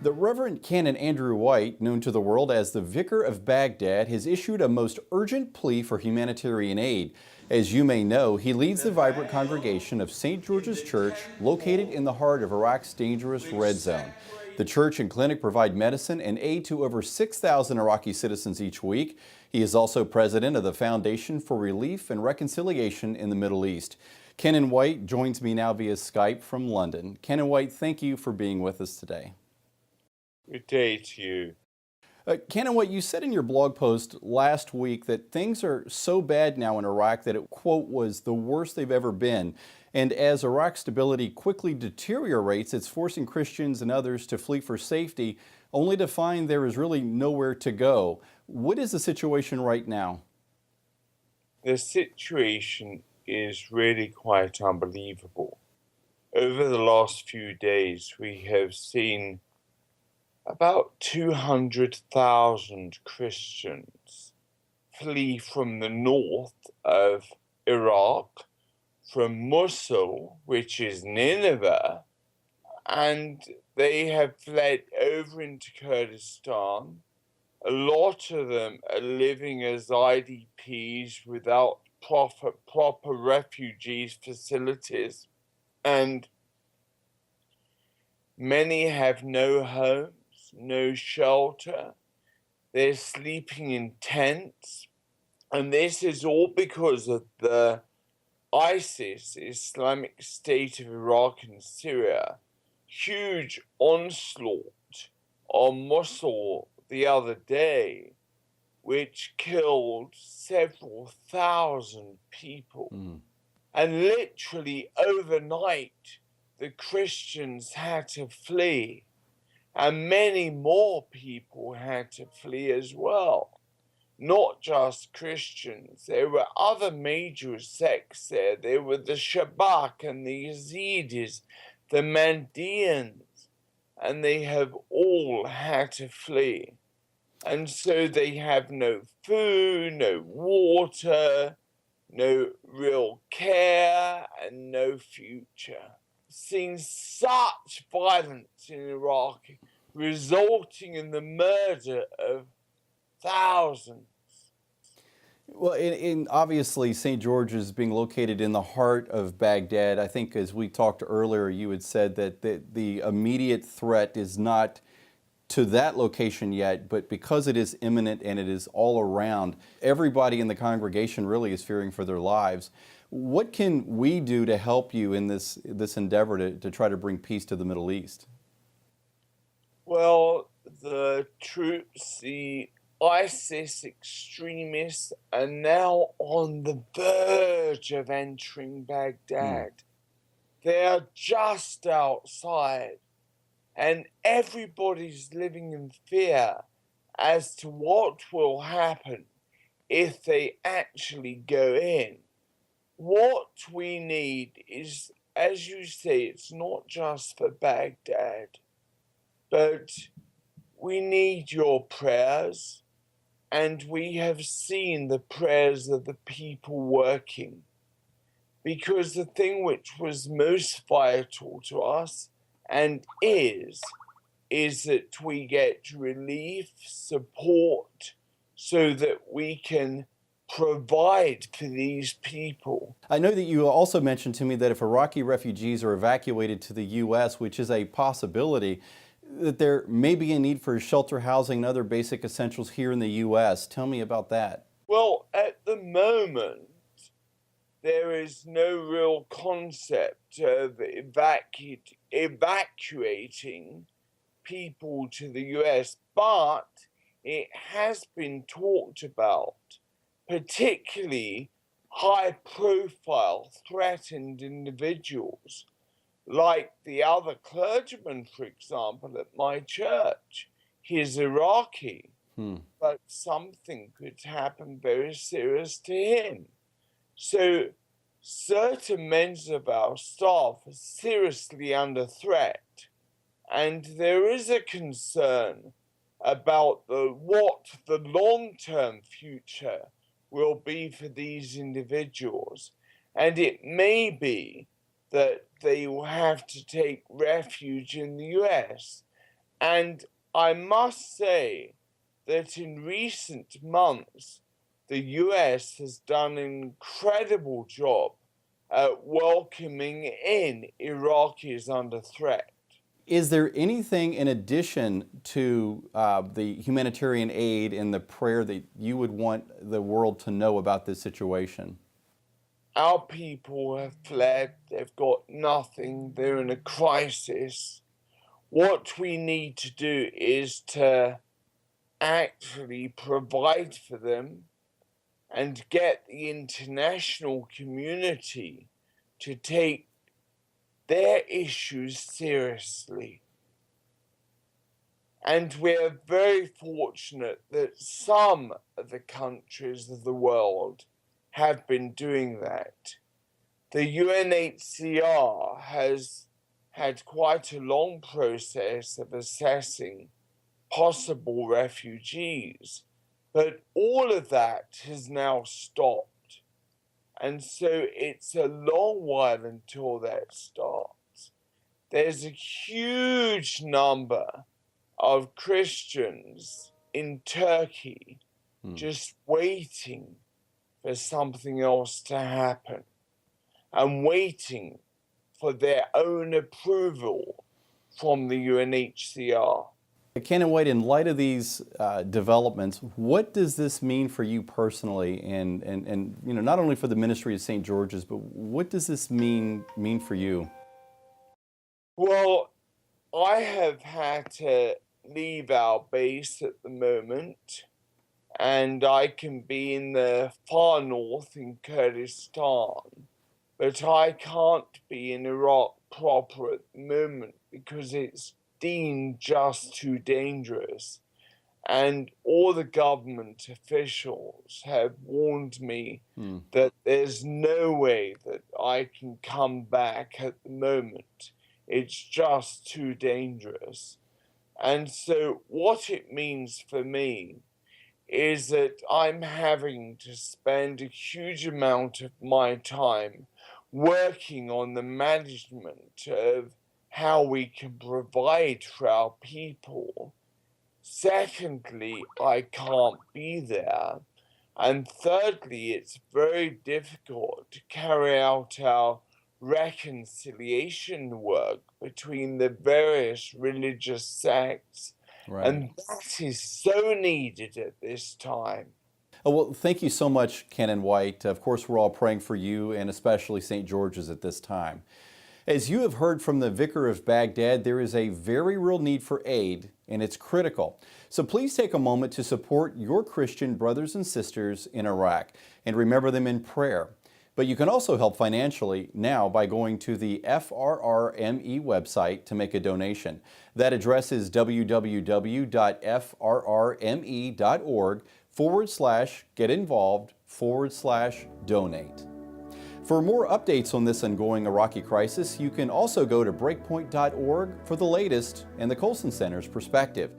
The Reverend Canon White, known to the world as the Vicar of Baghdad, has issued a most urgent plea for humanitarian aid. As you may know, he leads the vibrant congregation of St. George's Church, located in the heart of Iraq's dangerous red zone. The church and clinic provide medicine and aid to over 6,000 Iraqi citizens each week. He is also president of the Foundation for Relief and Reconciliation in the Middle East. Canon White joins me now via Skype from London. Canon White, thank you for being with us today. Good day to you. Canon White, you said in your blog post last week that things are so bad now in Iraq that it, quote, was the worst they've ever been. And as Iraq's stability quickly deteriorates, it's forcing Christians and others to flee for safety, only to find there is really nowhere to go. What is the situation right now? The situation is really quite unbelievable. Over the last few days, we have seen about 200,000 Christians flee from the north of Iraq, from Mosul, which is Nineveh, and they have fled over into Kurdistan. A lot of them are living as IDPs without proper refugees facilities, and many have no home, no shelter. They're sleeping in tents, and this is all because of the ISIS, Islamic State of Iraq and Syria, huge onslaught on Mosul the other day, which killed several thousand people. And literally overnight, the Christians had to flee. And many more people had to flee as well. Not just Christians. There were other major sects there. There were the Shabak and the Yazidis, the Mandeans, and they have all had to flee. And so they have no food, no water, no real care, and no future. Seen such violence in Iraq, resulting in the murder of thousands. Well, obviously St. George's being located in the heart of Baghdad, I think as we talked earlier, you had said that the immediate threat is not to that location yet, but because it is imminent and it is all around, everybody in the congregation really is fearing for their lives. What can we do to help you in this endeavor to try to bring peace to the Middle East? Well, the troops, the ISIS extremists, are now on the verge of entering Baghdad. They are just outside, and everybody's living in fear as to what will happen if they actually go in. What we need is, as you say, it's not just for Baghdad, but we need your prayers, and we have seen the prayers of the people working. Because the thing which was most vital to us, and is that we get relief, support, so that we can provide for these people. I know that you also mentioned to me that if Iraqi refugees are evacuated to the U.S., which is a possibility, that there may be a need for shelter, housing, and other basic essentials here in the U.S. Tell me about that. Well, at the moment, there is no real concept of evacuating people to the U.S., but it has been talked about. Particularly high-profile, threatened individuals, like the other clergyman, for example, at my church. He's Iraqi, but something could happen very serious to him. So certain members of our staff are seriously under threat, and there is a concern about what the long-term future will be for these individuals. And it may be that they will have to take refuge in the US. And I must say that in recent months, the US has done an incredible job at welcoming in Iraqis under threat. Is there anything in addition to the humanitarian aid and the prayer that you would want the world to know about this situation? Our people have fled, they've got nothing, they're in a crisis. What we need to do is to actually provide for them and get the international community to take their issues seriously. And we're very fortunate that some of the countries of the world have been doing that. The UNHCR has had quite a long process of assessing possible refugees, but all of that has now stopped. And so it's a long while until that starts. There's a huge number of Christians in Turkey just waiting for something else to happen and waiting for their own approval from the UNHCR. Canon White, in light of these developments, what does this mean for you personally, and you know, not only for the ministry of St. George's, but what does this mean for you? Well, I have had to leave our base at the moment, and I can be in the far north in Kurdistan, but I can't be in Iraq proper at the moment because it's deemed just too dangerous. And all the government officials have warned me that there's no way that I can come back at the moment. It's just too dangerous. And so what it means for me is that I'm having to spend a huge amount of my time working on the management of how we can provide for our people. Secondly, I can't be there. And thirdly, it's very difficult to carry out our reconciliation work between the various religious sects. Right. And that is so needed at this time. Oh, well, thank you so much, Canon White. Of course, we're all praying for you and especially St. George's at this time. As you have heard from the Vicar of Baghdad, there is a very real need for aid, and it's critical. So please take a moment to support your Christian brothers and sisters in Iraq and remember them in prayer. But you can also help financially now by going to the FRRME website to make a donation. That address is www.frrme.org/get-involved/donate. For more updates on this ongoing Iraqi crisis, you can also go to breakpoint.org for the latest and the Colson Center's perspective.